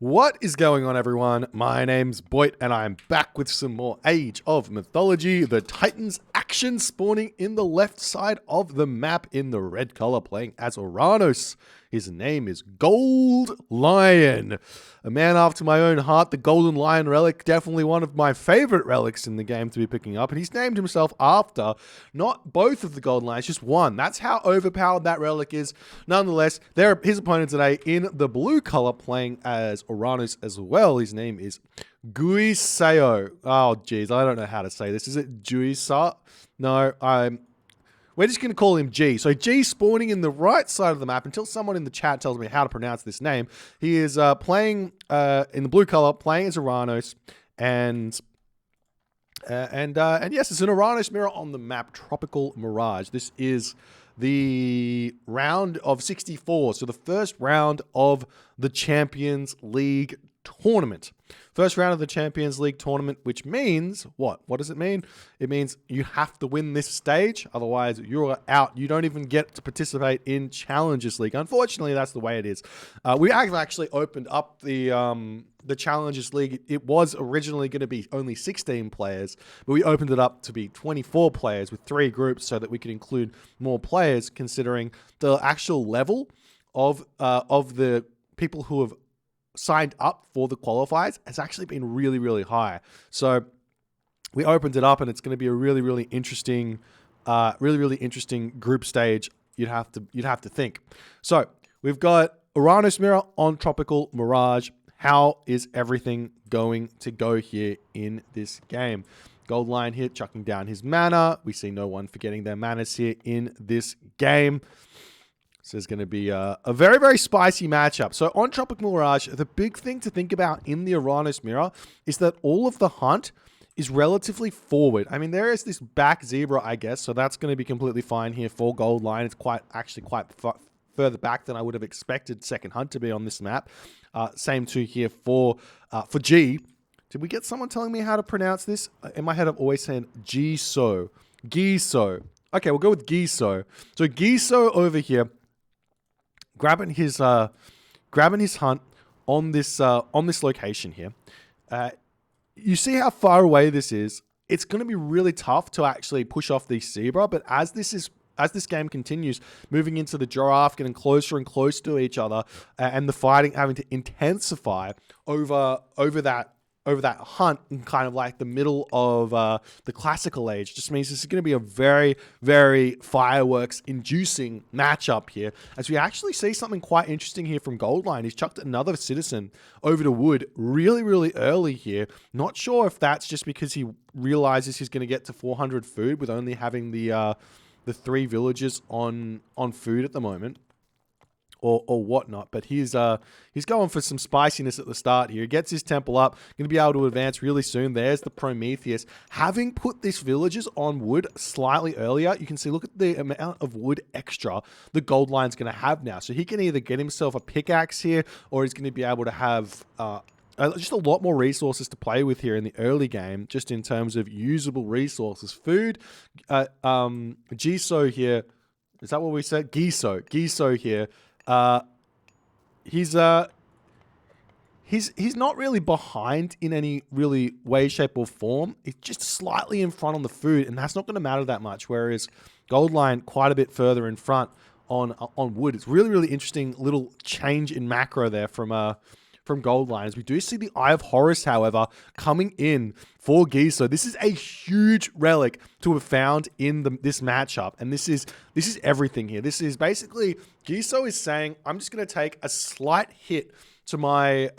What is going on, everyone? My name's Boit, and I'm back with some more Age of Mythology. The Titans action spawning in the left side of the map in the red color, playing as Oranos. His name is GoldLion. A man after my own heart, the Golden Lion relic, definitely one of my favorite relics in the game to be picking up. And he's named himself after not both of the Golden Lions, just one. That's how overpowered that relic is. Nonetheless, they're his opponent today in the blue color, playing as Oranos as well. His name is Guisao. Oh, geez, I don't know how to say this. Is it Guisao? No, we're just going to call him G. So G spawning in the right side of the map until someone in the chat tells me how to pronounce this name. He is playing in the blue color, playing as Oranos, and yes, it's an Oranos mirror on the map, Tropical Mirage. This is the round of 64, so the first round of the Champions League tournament. First round of the Champions League tournament, which means what? What does it mean? It means you have to win this stage, otherwise you're out. You don't even get to participate in Challengers League. Unfortunately, that's the way it is. We have actually opened up the Challengers League. It was originally going to be only 16 players, but we opened it up to be 24 players with 3 groups so that we could include more players, considering the actual level of the people who have signed up for the qualifiers has actually been really, really high. So we opened it up, and it's going to be a really, really interesting, group stage. You'd have to think. So we've got Oranos Mirror on Tropical Mirage. How is everything going to go here in this game? GoldLion here chucking down his mana. We see no one forgetting their manas here in this game. This is going to be a very, very spicy matchup. So on Tropical Mirage, the big thing to think about in the Oranos Mirror is that all of the hunt is relatively forward. I mean, there is this back zebra, I guess, so that's going to be completely fine here for GoldLion. It's quite further back than I would have expected second hunt to be on this map. Same too here for G. Did we get someone telling me how to pronounce this? In my head, I'm always saying Guisao. Guisao. Okay, we'll go with Guisao. So Guisao over here, grabbing his hunt on this location here. You see how far away this is. It's going to be really tough to actually push off the zebra, but as this game continues, moving into the giraffe, getting closer and closer to each other, and the fighting having to intensify over that hunt in kind of like the middle of the classical age, just means this is going to be a very, very fireworks-inducing matchup here, as we actually see something quite interesting here from GoldLion. He's chucked another citizen over to wood really, really early here. Not sure if that's just because he realizes he's going to get to 400 food with only having the 3 villagers on food at the moment, or whatnot, but he's going for some spiciness at the start here. He gets his temple up, going to be able to advance really soon. There's the Prometheus. Having put these villagers on wood slightly earlier, you can see, look at the amount of wood extra the GoldLion's going to have now. So he can either get himself a pickaxe here, or he's going to be able to have just a lot more resources to play with here in the early game, just in terms of usable resources. Food, Guisao here, is that what we said? Guisao here. He's not really behind in any really way, shape, or form. He's just slightly in front on the food, and that's not going to matter that much. Whereas GoldLion quite a bit further in front on wood. It's really, really interesting little change in macro there from GoldLion. As we do see the Eye of Horus, however, coming in for Guisao. This is a huge relic to have found in this matchup, and this is everything here. This is basically Guisao is saying, I'm just going to take a slight hit to my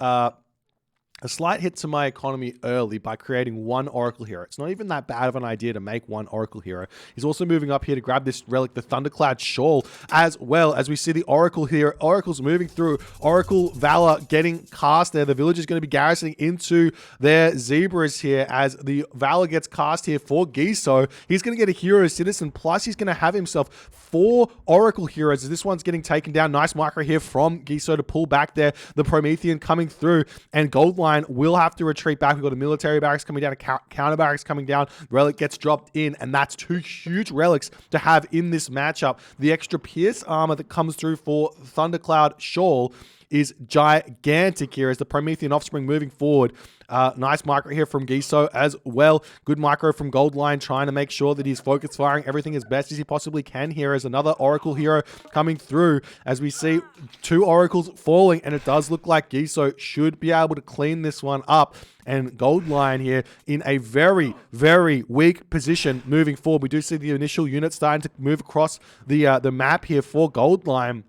economy early by creating 1 Oracle Hero. It's not even that bad of an idea to make 1 Oracle Hero. He's also moving up here to grab this relic, the Thundercloud Shawl, as well as we see the Oracle here. Oracle's moving through. Oracle Valor getting cast there. The village is going to be garrisoning into their zebras here as the Valor gets cast here for Guisao. He's going to get a Hero Citizen, plus he's going to have himself 4 Oracle Heroes as this one's getting taken down. Nice micro here from Guisao to pull back there. The Promethean coming through, and GoldLion will have to retreat back. We've got a military barracks coming down, a counter barracks coming down. Relic gets dropped in, and that's 2 huge relics to have in this matchup. The extra Pierce armor that comes through for Thundercloud Shawl is gigantic here as the Promethean offspring moving forward. Nice micro here from Guisao as well. Good micro from GoldLion, trying to make sure that he's focus firing everything as best as he possibly can here as another Oracle hero coming through as we see 2 Oracles falling, and it does look like Guisao should be able to clean this one up. And GoldLion here in a very, very weak position moving forward. We do see the initial unit starting to move across the map here for GoldLion.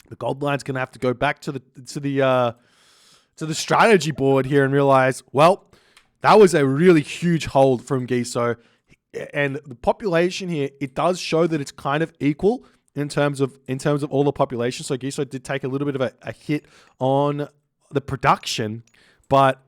The GoldLion's going to have to go back to the strategy board here and realize, well, that was a really huge hold from Guisao. And the population here, it does show that it's kind of equal in terms of all the population. So Guisao did take a little bit of a hit on the production, but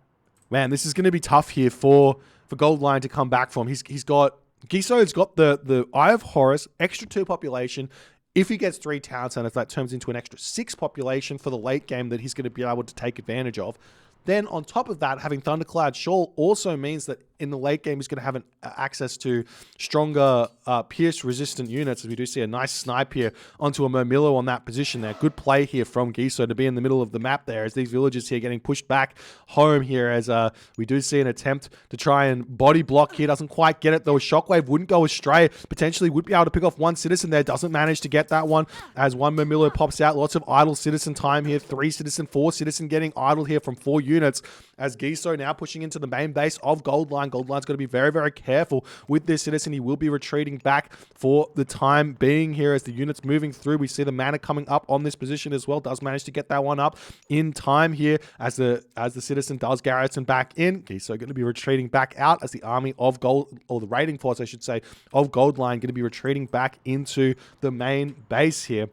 man, this is going to be tough here for GoldLion to come back from. Guisao's got the Eye of Horus, extra 2 population. If he gets 3 town centers, that turns into an extra 6 population for the late game that he's going to be able to take advantage of. Then on top of that, having Thundercloud Shawl also means that in the late game, he's going to have access to stronger pierce-resistant units, as we do see a nice snipe here onto a Murmillo on that position there. Good play here from Guisao to be in the middle of the map there, as these villagers here getting pushed back home here, as we do see an attempt to try and body block here. Doesn't quite get it, though. Shockwave wouldn't go astray. Potentially would be able to pick off 1 citizen there. Doesn't manage to get that one, as 1 Murmillo pops out. Lots of idle citizen time here. 3 citizen, 4 citizen getting idled here from 4 units, as Guisao now pushing into the main base of GoldLion. GoldLion's going to be very, very careful with this citizen. He will be retreating back for the time being here as the unit's moving through. We see the mana coming up on this position as well. Does manage to get that one up in time here as the citizen does garrison back in. Guisao going to be retreating back out as the army of the raiding force, I should say, of GoldLion going to be retreating back into the main base here.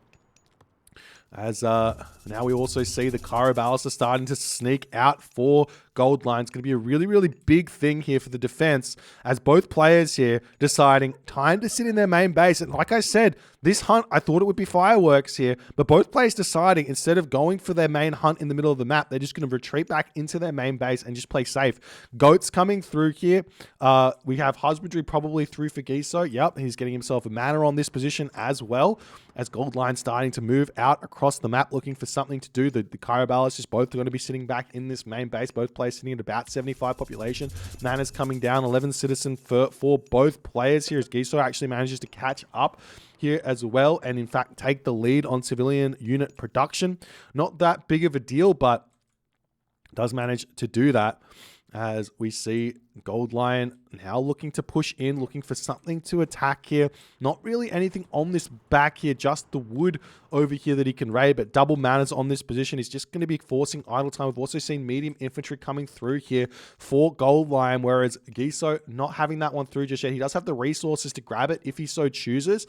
As now we also see the Caraballas are starting to sneak out for GoldLion. It's going to be a really, really big thing here for the defense, as both players here deciding time to sit in their main base. And like I said, this hunt, I thought it would be fireworks here, but both players deciding instead of going for their main hunt in the middle of the map, they're just going to retreat back into their main base and just play safe. Goats coming through here. We have Husbandry probably through for Guisao. Yep, he's getting himself a mana on this position as well, as GoldLion starting to move out across the map looking for something to do. The Caraballas just both going to be sitting back in this main base. Both players sitting at about 75 population. Mana's coming down, 11 citizen for both players here, as Guisao actually manages to catch up here as well, and in fact take the lead on civilian unit production. Not that big of a deal, but does manage to do that, as we see GoldLion now looking to push in, looking for something to attack here. Not really anything on this back here, just the wood over here that he can raid, but double manas on this position is just going to be forcing idle time. We've also seen medium infantry coming through here for GoldLion, whereas Guisao not having that one through just yet. He does have the resources to grab it if he so chooses.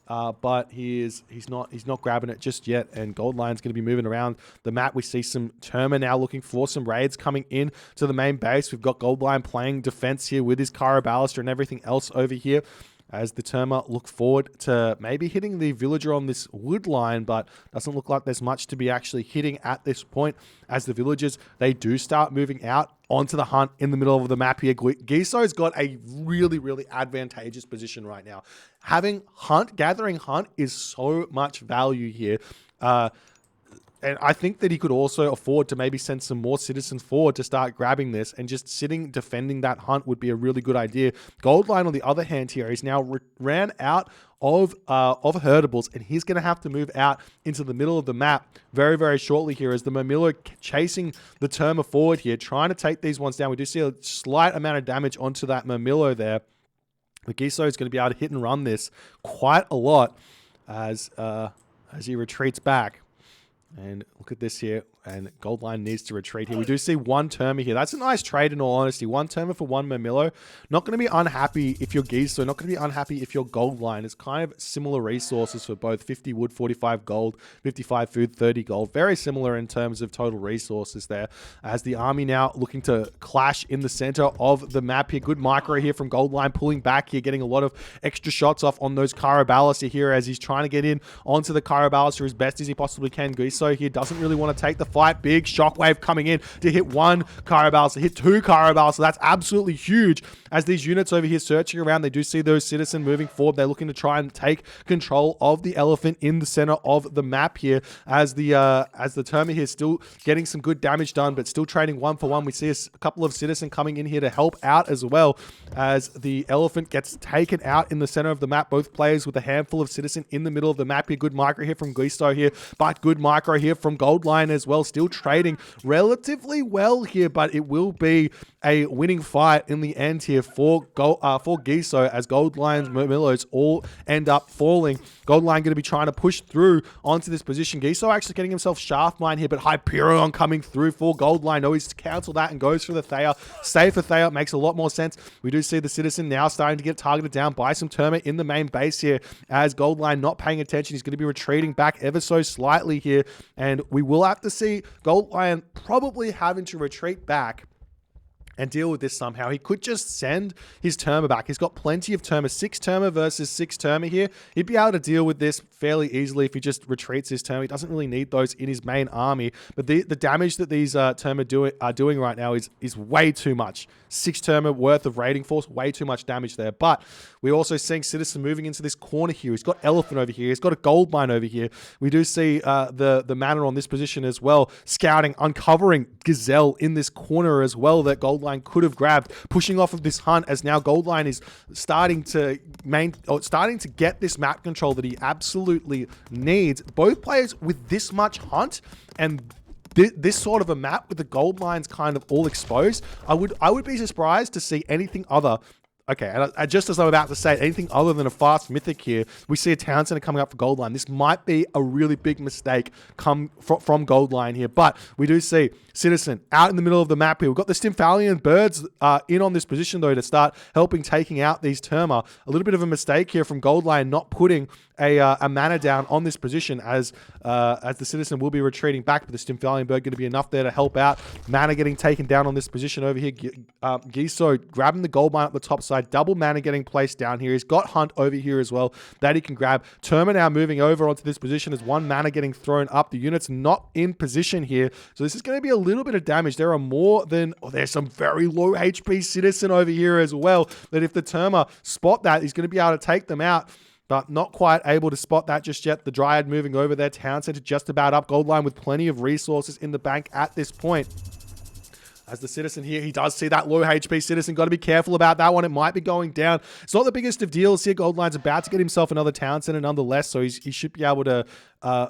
But he's not grabbing it just yet, and GoldLion's going to be moving around the map. We see some Terma now looking for some raids coming in to the main base. We've got GoldLion playing defense here with his Caraballister and everything else over here, as the Terma look forward to maybe hitting the villager on this wood line, but doesn't look like there's much to be actually hitting at this point, as the villagers, they do start moving out onto the hunt in the middle of the map here. Guisao's got a really, really advantageous position right now. Having gathering hunt is so much value here. And I think that he could also afford to maybe send some more citizens forward to start grabbing this, and just sitting, defending that hunt would be a really good idea. GoldLion, on the other hand here, he's now ran out of herdables, and he's going to have to move out into the middle of the map very, very shortly here, as the Murmillo chasing the Terma forward here, trying to take these ones down. We do see a slight amount of damage onto that Murmillo there. But Guisao is going to be able to hit and run this quite a lot as he retreats back. And look at this here, and GoldLion needs to retreat here. We do see 1 Terma here. That's a nice trade in all honesty. 1 Terma for 1 Murmillo. Not going to be unhappy if you're Guisao. Not going to be unhappy if you're GoldLion. It's kind of similar resources for both. 50 wood, 45 gold, 55 food, 30 gold. Very similar in terms of total resources there. As the army now looking to clash in the center of the map here. Good micro here from GoldLion, pulling back here, getting a lot of extra shots off on those Caraballas here, as he's trying to get in onto the Caraballas as best as he possibly can. Guisao here doesn't really want to take the fight big. Shockwave coming in to hit one Carabals, to hit two Carabals. So that's absolutely huge. As these units over here searching around, they do see those Citizen moving forward. They're looking to try and take control of the elephant in the center of the map here. As the Terma here still getting some good damage done, but still trading 1-for-1. We see a couple of Citizen coming in here to help out as well, as the elephant gets taken out in the center of the map. Both players with a handful of Citizen in the middle of the map here. Good micro here from Guisao here, but good micro here from GoldLion as well. Still trading relatively well here, but it will be a winning fight in the end here for Guisao, as GoldLion's Millos all end up falling. GoldLion going to be trying to push through onto this position. Guisao actually getting himself Shaft Mine here, but Hyperion coming through for GoldLion. No, he's to cancel that and goes for the Thea. Save for Thea, makes a lot more sense. We do see the Citizen now starting to get targeted down by some Terma in the main base here, as GoldLion not paying attention. He's going to be retreating back ever so slightly here, and we will have to see GoldLion probably having to retreat back and deal with this somehow. He could just send his Terma back. He's got plenty of Terma. 6 Terma versus 6 Terma here. He'd be able to deal with this fairly easily if he just retreats his Terma. He doesn't really need those in his main army. But the damage that these Terma are doing right now is way too much. 6 Terma worth of raiding force, way too much damage there. But we're also seeing Citizen moving into this corner here. He's got Elephant over here. He's got a Gold Mine over here. We do see the Manor on this position as well, scouting, uncovering Gazelle in this corner as well that GoldLion could have grabbed, pushing off of this hunt, as now GoldLion is starting to get this map control that he absolutely needs. Both players with this much hunt and this sort of a map with the gold mines kind of all exposed, I would be surprised to see anything other. Okay, and just as I'm about to say, anything other than a fast mythic here, we see a town center coming up for GoldLion. This might be a really big mistake from GoldLion here, but we do see Citizen out in the middle of the map here. We've got the Stymphalian birds in on this position, though, to start helping taking out these Terma. A little bit of a mistake here from GoldLion not putting a mana down on this position, as the Citizen will be retreating back, but the Stymphalian bird going to be enough there to help out. Mana getting taken down on this position over here. Guisao grabbing the gold mine up the top side. Double mana getting placed down here. He's got Hunt over here as well that he can grab. Terma now moving over onto this position as one mana getting thrown up. The unit's not in position here, so this is going to be a little bit of damage. There are more than... Oh, there's some very low HP Citizen over here as well, that if the Terma spot that, he's going to be able to take them out. But not quite able to spot that just yet. The Dryad moving over there. Town Center just about up. GoldLion with plenty of resources in the bank at this point. As the Citizen here, he does see that low HP Citizen. Got to be careful about that one. It might be going down. It's not the biggest of deals here. GoldLion's about to get himself another Town Center nonetheless, so he should be able to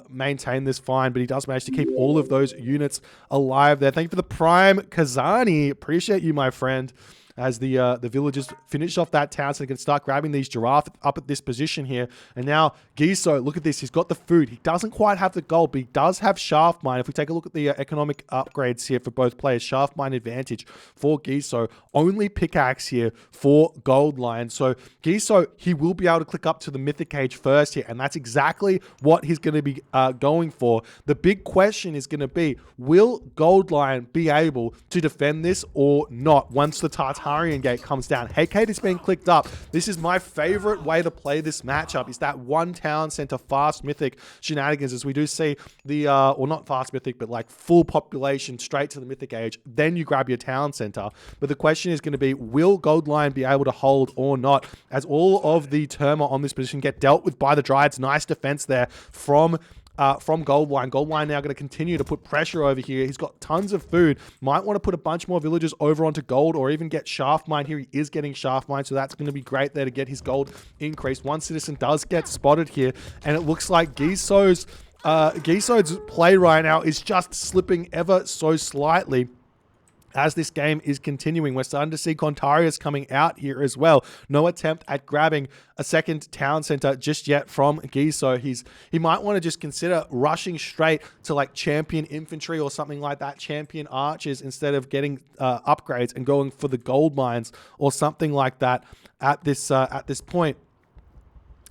maintain this fine, but he does manage to keep all of those units alive there. Thank you for the Prime, Kazani. Appreciate you, my friend. As the villagers finish off that town, so they can start grabbing these giraffe up at this position here. And now Guisao, look at this. He's got the food. He doesn't quite have the gold, but he does have Shaft Mine. If we take a look at the economic upgrades here for both players, Shaft Mine advantage for Guisao. Only pickaxe here for GoldLion. So Guisao, he will be able to click up to the Mythic Age first here, and that's exactly what he's going to be going for. The big question is going to be, will GoldLion be able to defend this or not once the Tartarian Gate comes down? Hecate is being clicked up. This is my favorite way to play this matchup, is that one town center fast mythic shenanigans, as we do see the or not fast mythic, but like full population straight to the Mythic Age, then you grab your town center. But the question is going to be, will GoldLion be able to hold or not, as all of the Terma on this position get dealt with by the Dryads. Nice defense there from GoldLion. GoldLion now going to continue to put pressure over here. He's got tons of food. Might want to put a bunch more villagers over onto gold, or even get Shaft Mine here. He is getting Shaft Mine, so that's going to be great there to get his gold increased. One Citizen does get spotted here, and it looks like Guisao's play right now is just slipping ever so slightly. As this game is continuing, we're starting to see Contarius coming out here as well. No attempt at grabbing a second town center just yet from Guisao. He might want to just consider rushing straight to like champion infantry or something like that, champion archers, instead of getting upgrades and going for the gold mines or something like that at this point.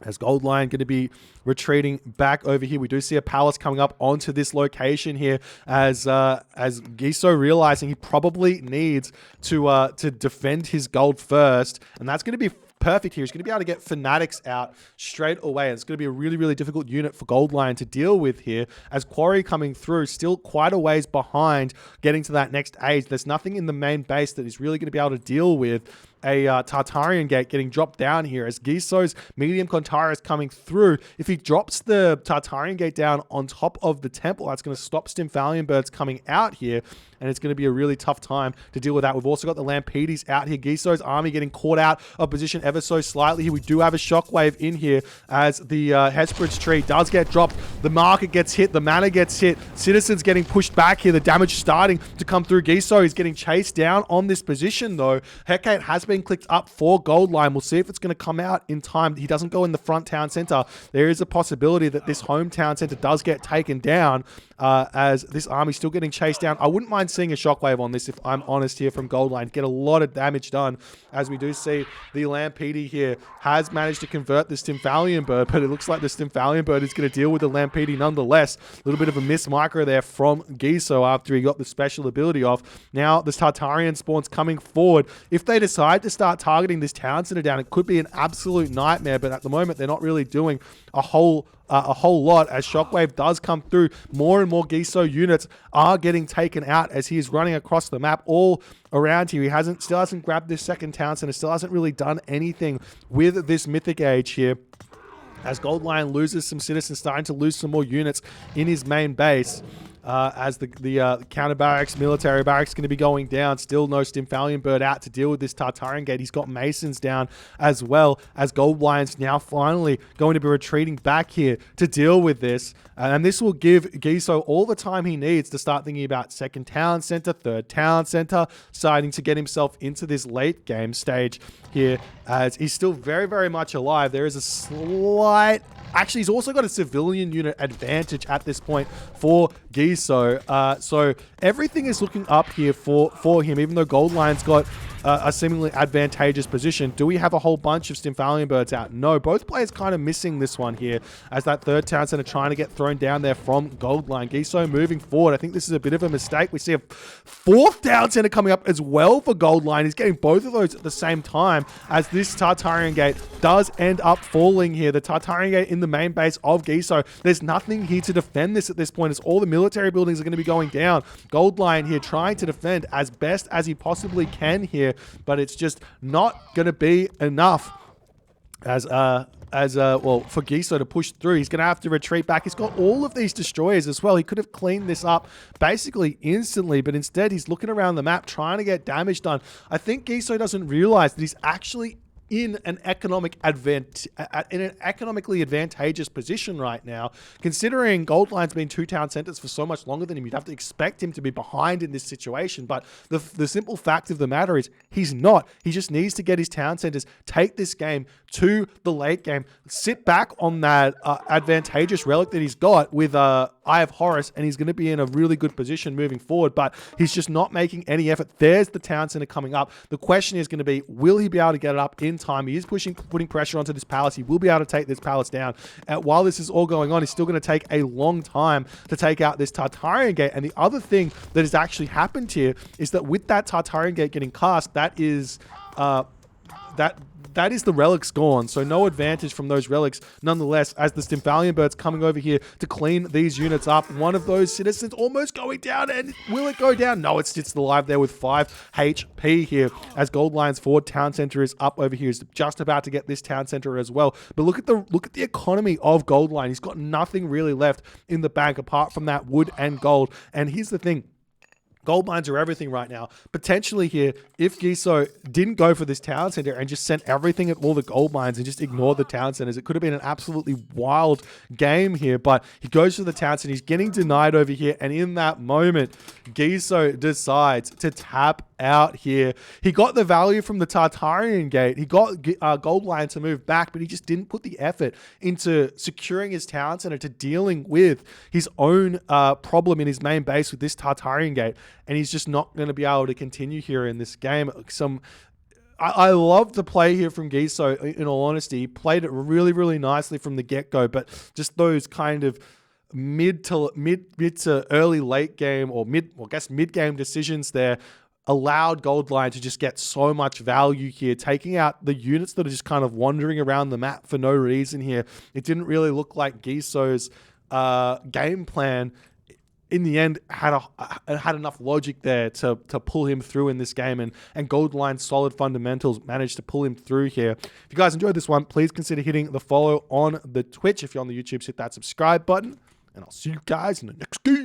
As GoldLion going to be retreating back over here. We do see a palace coming up onto this location here, as Guisao realizing he probably needs to defend his gold first, and that's going to be perfect here. He's going to be able to get Fanatics out straight away. And it's going to be a really, really difficult unit for GoldLion to deal with here, as Quarry coming through, still quite a ways behind getting to that next age. There's nothing in the main base that he's really going to be able to deal with a Tartarian Gate getting dropped down here, as Guisao's medium Kontara is coming through. If he drops the Tartarian Gate down on top of the temple, that's going to stop Stimfalion Birds coming out here, and it's going to be a really tough time to deal with that. We've also got the Lampedes out here. Guisao's army getting caught out of position ever so slightly here. We do have a shockwave in here as the Hesperid's tree does get dropped. The market gets hit. The mana gets hit. Citizens getting pushed back here. The damage starting to come through. Guisao is getting chased down on this position though. Hecate has been clicked up for GoldLion. We'll see if it's going to come out in time. He doesn't go in the front town center. There is a possibility that this hometown center does get taken down as this army still getting chased down. I wouldn't mind seeing a shockwave on this, if I'm honest here, from GoldLion. Get a lot of damage done, as we do see the Lampede here has managed to convert the Stimfalion Bird, but it looks like the Stimfalion Bird is going to deal with the Lampede nonetheless. A little bit of a miss micro there from Guisao after he got the special ability off. Now this Tartarian spawn's coming forward. If they decide to start targeting this town center down, it could be an absolute nightmare, but at the moment they're not really doing a whole lot, as Shockwave does come through. More and more Guisao units are getting taken out as he is running across the map all around here. He still hasn't grabbed this second town center, still hasn't really done anything with this Mythic Age here, as GoldLion loses some citizens, starting to lose some more units in his main base. As the counter barracks, military barracks going to be going down. Still no Stimfalion Bird out to deal with this Tartarian Gate. He's got Masons down as well, as GoldLion's now finally going to be retreating back here to deal with this. And this will give Guisao all the time he needs to start thinking about second town center, third town center, starting to get himself into this late game stage here, as he's still very, very much alive. There is a slight... Actually, he's also got a civilian unit advantage at this point for Guisao. So everything is looking up here for him, even though GoldLion's got a seemingly advantageous position. Do we have a whole bunch of Stimfalion Birds out? No, both players kind of missing this one here, as that third town center trying to get thrown down there from GoldLion. Guisao moving forward. I think this is a bit of a mistake. We see a fourth town center coming up as well for GoldLion. He's getting both of those at the same time, as this Tartarian Gate does end up falling here. The Tartarian Gate in the main base of Guisao. There's nothing here to defend this at this point, as all the military buildings are going to be going down. GoldLion here trying to defend as best as he possibly can here, but it's just not going to be enough as well for Guisao to push through. He's going to have to retreat back. He's got all of these destroyers as well. He could have cleaned this up basically instantly, but instead he's looking around the map trying to get damage done. I think Guisao doesn't realize that he's actually in an economically advantageous position right now, considering GoldLion's been two town centers for so much longer than him. You'd have to expect him to be behind in this situation, but the simple fact of the matter is he's not. He just needs to get his town centers, take this game to the late game, sit back on that advantageous relic that he's got with Eye of Horus, and he's going to be in a really good position moving forward, but he's just not making any effort. There's the town center coming up. The question is going to be, will he be able to get it up in time? He is putting pressure onto this palace. He will be able to take this palace down. While this is all going on, it's still going to take a long time to take out this Tartarian Gate. And the other thing that has actually happened here is that with that Tartarian Gate getting cast, that is the relics gone, so no advantage from those relics nonetheless, as the Stimfalion Bird's coming over here to clean these units up. One of those citizens almost going down, and will it go down? No, it sits alive there with 5 HP here, as GoldLion's forward town center is up over here. He's just about to get this town center as well. But look at the economy of GoldLion. He's got nothing really left in the bank apart from that wood and gold. And here's the thing. Gold mines are everything right now. Potentially here, if Guisao didn't go for this town center and just sent everything at all the gold mines and just ignored the town centers, it could have been an absolutely wild game here. But he goes for the town center. He's getting denied over here. And in that moment, Guisao decides to tap out here. He got the value from the Tartarian Gate. He got GoldLion to move back, but he just didn't put the effort into securing his town center, to dealing with his own problem in his main base with this Tartarian Gate. And he's just not going to be able to continue here in this game. I love the play here from Guisao, in all honesty. He played it really, really nicely from the get-go, but just those kind of mid to early late game, or mid game decisions there allowed GoldLion to just get so much value here, taking out the units that are just kind of wandering around the map for no reason here. It didn't really look like Guisao's game plan in the end had enough logic there to pull him through in this game, and GoldLion's solid fundamentals managed to pull him through here. If you guys enjoyed this one, please consider hitting the follow on the Twitch. If you're on the YouTube, hit that subscribe button, and I'll see you guys in the next game.